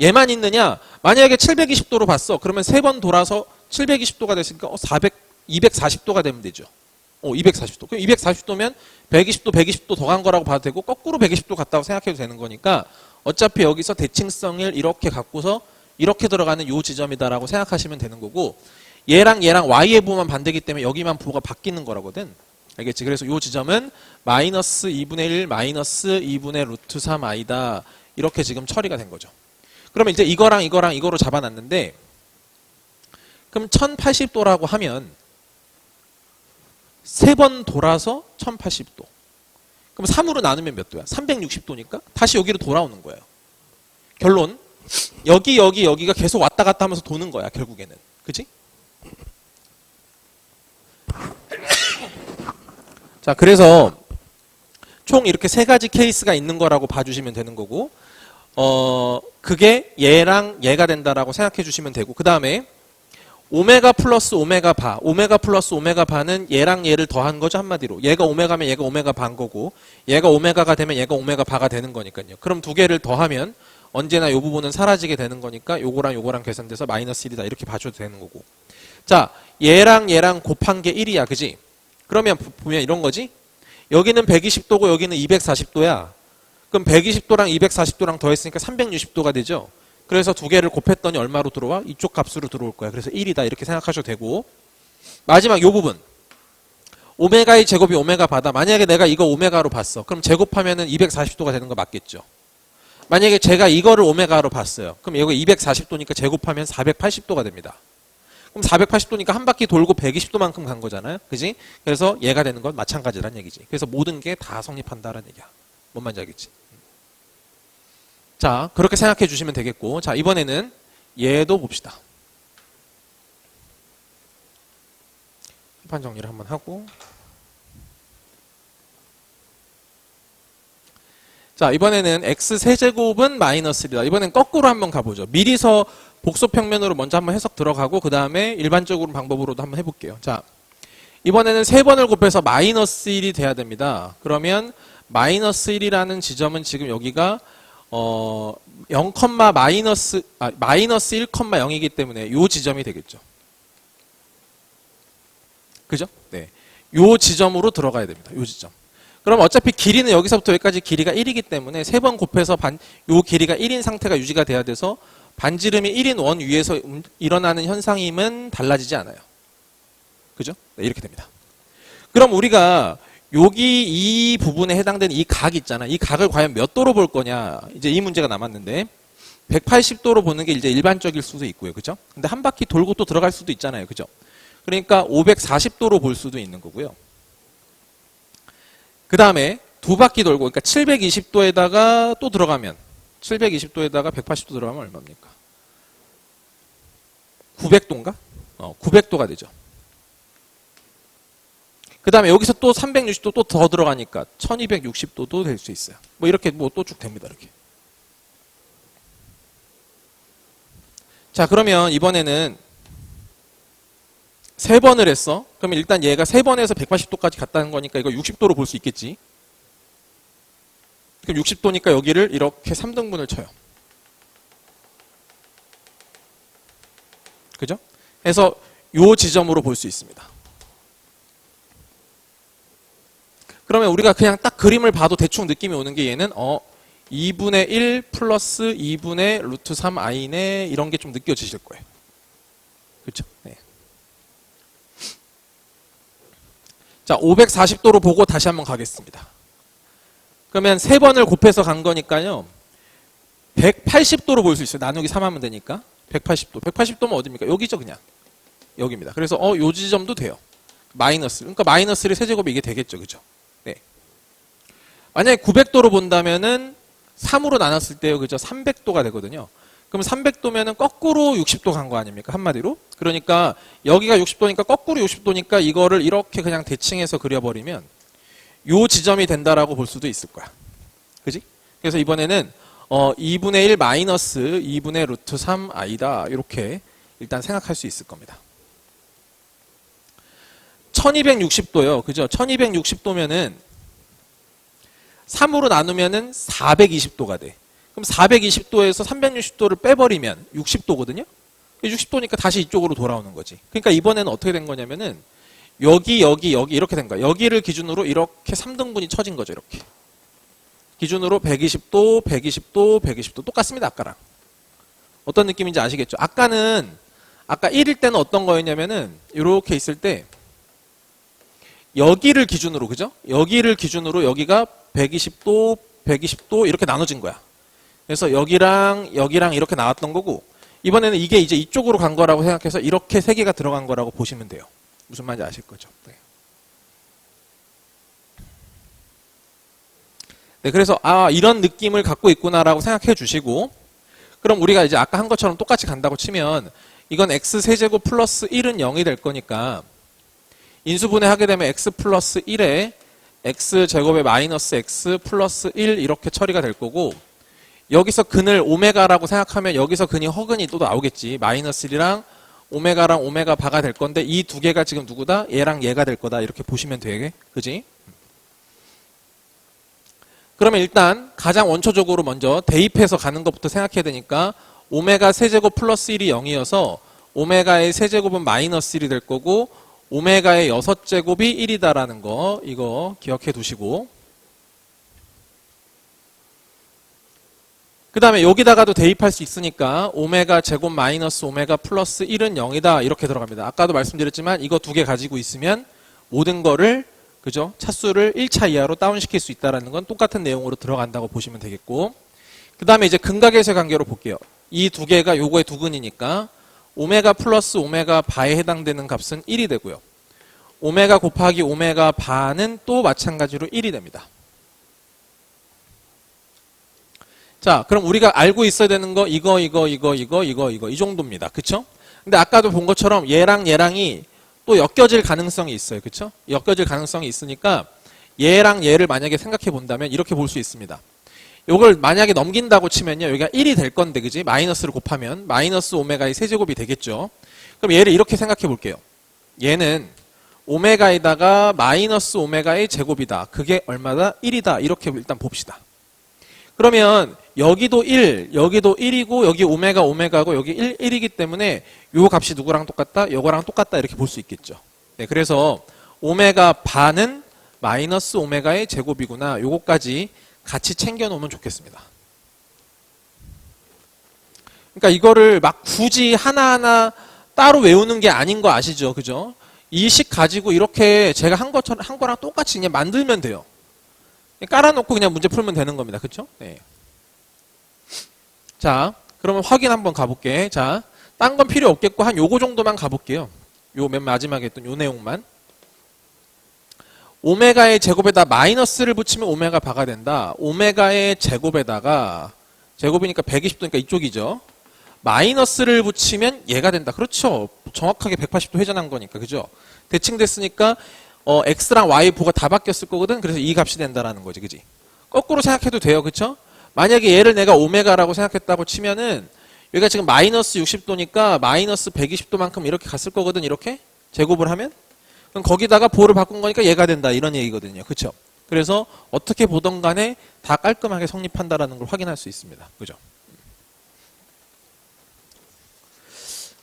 얘만 있느냐? 만약에 720도로 봤어. 그러면 3번 돌아서 720도가 됐으니까 240도가 되면 되죠. 240도. 그럼 240도면 120도, 120도 더 간 거라고 봐도 되고, 거꾸로 120도 갔다고 생각해도 되는 거니까, 어차피 여기서 대칭성을 이렇게 갖고서 이렇게 들어가는 요 지점이다라고 생각하시면 되는 거고, 얘랑 y의 부호만 반대기 때문에 여기만 부호가 바뀌는 거라거든. 알겠지? 그래서 요 지점은 마이너스 2분의 1 마이너스 2분의 루트 3i다. 이렇게 지금 처리가 된 거죠. 그러면 이제 이거랑 이거로 잡아놨는데, 그럼 1080도라고 하면 3번 돌아서 1080도. 그럼 3으로 나누면 몇 도야? 360도니까 다시 여기로 돌아오는 거예요. 결론, 여기가 계속 왔다 갔다 하면서 도는 거야, 결국에는. 그치? 자, 그래서 총 이렇게 3가지 케이스가 있는 거라고 봐주시면 되는 거고, 그게 얘랑 얘가 된다라고 생각해 주시면 되고, 그 다음에 오메가 플러스 오메가 바, 오메가 플러스 오메가 바는 얘랑 얘를 더한 거죠, 한마디로. 얘가 오메가면 얘가 오메가 바인 거고, 얘가 오메가가 되면 얘가 오메가 바가 되는 거니까요. 그럼 두 개를 더하면 언제나 이 부분은 사라지게 되는 거니까 요거랑 계산돼서 마이너스 1이다. 이렇게 봐줘도 되는 거고. 자, 얘랑 곱한 게 1이야. 그지? 그러면 보면 이런 거지? 여기는 120도고 여기는 240도야. 그럼 120도랑 240도랑 더했으니까 360도가 되죠? 그래서 두 개를 곱했더니 얼마로 들어와? 이쪽 값으로 들어올 거야. 그래서 1이다. 이렇게 생각하셔도 되고. 마지막 요 부분. 오메가의 제곱이 오메가 바다. 만약에 내가 이거 오메가로 봤어. 그럼 제곱하면은 240도가 되는 거 맞겠죠? 만약에 제가 이거를 오메가로 봤어요. 그럼 여기 240도니까 제곱하면 480도가 됩니다. 그럼 480도니까 한 바퀴 돌고 120도만큼 간 거잖아요. 그지? 그래서 얘가 되는 건 마찬가지란 얘기지. 그래서 모든 게 다 성립한다는 얘기야. 뭔 말인지 알겠지? 자, 그렇게 생각해 주시면 되겠고, 자, 이번에는 얘도 봅시다. 판 정리를 한번 하고, 자, 이번에는 x 세제곱은 마이너스 1이다. 이번엔 거꾸로 한번 가보죠. 미리서 복소평면으로 먼저 한번 해석 들어가고, 그 다음에 일반적으로 방법으로도 한번 해볼게요. 자, 이번에는 3번을 곱해서 마이너스 1이 돼야 됩니다. 그러면 마이너스 1이라는 지점은 지금 여기가 0, 마이너스 1,0이기 때문에 요 지점이 되겠죠. 그죠? 네. 요 지점으로 들어가야 됩니다. 요 지점. 그럼 어차피 길이는 여기서부터 여기까지 길이가 1이기 때문에 3번 곱해서 요 길이가 1인 상태가 유지가 돼야 돼서 반지름이 1인 원 위에서 일어나는 현상임은 달라지지 않아요. 그죠? 네, 이렇게 됩니다. 그럼 우리가 여기 이 부분에 해당되는 이 각 있잖아. 이 각을 과연 몇 도로 볼 거냐. 이제 이 문제가 남았는데 180도로 보는 게 이제 일반적일 수도 있고요. 그죠? 근데 한 바퀴 돌고 또 들어갈 수도 있잖아요. 그죠? 그러니까 540도로 볼 수도 있는 거고요. 그 다음에 두 바퀴 돌고, 그러니까 720도에다가 또 들어가면, 720도에다가 180도 들어가면 얼마입니까? 900도인가? 900도가 되죠. 그 다음에 여기서 또 360도 또 더 들어가니까 1260도도 될 수 있어요. 뭐 이렇게 뭐 또 쭉 됩니다. 이렇게. 자, 그러면 이번에는 3번을 했어. 그러면 일단 얘가 3번에서 180도까지 갔다는 거니까 이거 60도로 볼 수 있겠지. 그럼 60도니까 여기를 이렇게 3등분을 쳐요. 그죠? 그래서 요 지점으로 볼 수 있습니다. 그러면 우리가 그냥 딱 그림을 봐도 대충 느낌이 오는 게 얘는 2분의 1 플러스 2분의 루트 3i네 이런 게 좀 느껴지실 거예요. 그렇죠? 네. 자, 540도로 보고 다시 한번 가겠습니다. 그러면 3번을 곱해서 간 거니까요. 180도로 볼 수 있어요. 나누기 3하면 되니까. 180도. 180도면 어디입니까? 여기죠, 그냥. 여기입니다. 그래서 요 지점도 돼요. 마이너스. 그러니까 마이너스 1의 세제곱이 이게 되겠죠. 그죠? 네. 만약에 900도로 본다면은 3으로 나눴을 때요. 그죠? 300도가 되거든요. 그럼 300도면은 거꾸로 60도 간 거 아닙니까? 한마디로. 그러니까 여기가 60도니까 거꾸로 60도니까 이거를 이렇게 그냥 대칭해서 그려버리면 요 지점이 된다라고 볼 수도 있을 거야. 그지? 그래서 이번에는 2분의 1 마이너스 2분의 루트 3i다. 이렇게 일단 생각할 수 있을 겁니다. 1260도요. 그죠? 1260도면은 3으로 나누면은 420도가 돼. 그럼 420도에서 360도를 빼버리면 60도거든요? 60도니까 다시 이쪽으로 돌아오는 거지. 그러니까 이번에는 어떻게 된 거냐면은 여기 이렇게 된 거야. 여기를 기준으로 이렇게 3등분이 쳐진 거죠. 이렇게. 기준으로 120도, 120도, 120도 똑같습니다. 아까랑. 어떤 느낌인지 아시겠죠? 아까 1일 때는 어떤 거였냐면은 이렇게 있을 때 여기를 기준으로, 그죠? 여기를 기준으로 여기가 120도, 120도 이렇게 나눠진 거야. 그래서 여기랑 이렇게 나왔던 거고 이번에는 이게 이제 이쪽으로 간 거라고 생각해서 이렇게 3개가 들어간 거라고 보시면 돼요. 무슨 말인지 아실 거죠? 네. 네, 그래서 이런 느낌을 갖고 있구나라고 생각해 주시고 그럼 우리가 이제 아까 한 것처럼 똑같이 간다고 치면 이건 x 세제곱 플러스 1은 0이 될 거니까 인수분해 하게 되면 x 플러스 1에 x 제곱에 마이너스 x 플러스 1 이렇게 처리가 될 거고 여기서 근을 오메가라고 생각하면 여기서 근이 허근이 또 나오겠지. 마이너스 1이랑 오메가랑 오메가 바가 될 건데 이 두 개가 지금 누구다? 얘랑 얘가 될 거다. 이렇게 보시면 되게. 그지? 그러면 일단 가장 원초적으로 먼저 대입해서 가는 것부터 생각해야 되니까 오메가 세제곱 플러스 1이 0이어서 오메가의 세제곱은 마이너스 1이 될 거고 오메가의 6제곱이 1이다라는 거 이거 기억해 두시고 그 다음에 여기다가도 대입할 수 있으니까 오메가 제곱 마이너스 오메가 플러스 1은 0이다 이렇게 들어갑니다. 아까도 말씀드렸지만 이거 2개 가지고 있으면 모든 거를 그죠? 차수를 1차 이하로 다운시킬 수 있다는 건 똑같은 내용으로 들어간다고 보시면 되겠고 그 다음에 이제 근각에서의 관계로 볼게요. 이 2개가 요거의 2근이니까 오메가 플러스 오메가 바에 해당되는 값은 1이 되고요. 오메가 곱하기 오메가 바는 또 마찬가지로 1이 됩니다. 자, 그럼 우리가 알고 있어야 되는 거 이거 이 정도입니다. 그쵸? 근데 아까도 본 것처럼 얘랑이 또 엮여질 가능성이 있어요. 그쵸? 엮여질 가능성이 있으니까 얘랑 얘를 만약에 생각해 본다면 이렇게 볼 수 있습니다. 요걸 만약에 넘긴다고 치면요. 여기가 1이 될 건데 그지? 마이너스를 곱하면 마이너스 오메가의 세제곱이 되겠죠. 그럼 얘를 이렇게 생각해 볼게요. 얘는 오메가에다가 마이너스 오메가의 제곱이다. 그게 얼마다? 1이다. 이렇게 일단 봅시다. 그러면 여기도 1, 여기도 1이고 여기 오메가고 여기 1이기 때문에 요 값이 누구랑 똑같다? 요거랑 똑같다 이렇게 볼 수 있겠죠. 네, 그래서 오메가 바는 마이너스 오메가의 제곱이구나. 요거까지 같이 챙겨 놓으면 좋겠습니다. 그러니까 이거를 막 굳이 하나하나 따로 외우는 게 아닌 거 아시죠? 그죠? 이 식 가지고 이렇게 제가 한 거랑 똑같이 그냥 만들면 돼요. 깔아놓고 그냥 문제 풀면 되는 겁니다. 그렇죠? 네. 자, 그러면 확인 한번 가볼게. 자, 딴 건 필요 없겠고 한 요거 정도만 가볼게요. 요 맨 마지막에 했던 요 내용만. 오메가의 제곱에다 마이너스를 붙이면 오메가 바가 된다. 오메가의 제곱에다가 제곱이니까 120도니까 이쪽이죠. 마이너스를 붙이면 얘가 된다. 그렇죠. 정확하게 180도 회전한 거니까. 그죠? 대칭됐으니까 x랑 y 부가 다 바뀌었을 거거든. 그래서 이 값이 된다라는 거지. 그지? 거꾸로 생각해도 돼요. 그쵸? 만약에 얘를 내가 오메가라고 생각했다고 치면은 여기가 지금 마이너스 60도니까 마이너스 120도만큼 이렇게 갔을 거거든. 이렇게 제곱을 하면 그럼 거기다가 보를 바꾼 거니까 얘가 된다. 이런 얘기거든요. 그쵸? 그래서 어떻게 보던 간에 다 깔끔하게 성립한다라는 걸 확인할 수 있습니다. 그죠?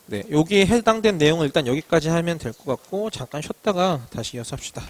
네, 여기에 해당된 내용을 일단 여기까지 하면 될 것 같고 잠깐 쉬었다가 다시 이어서 합시다.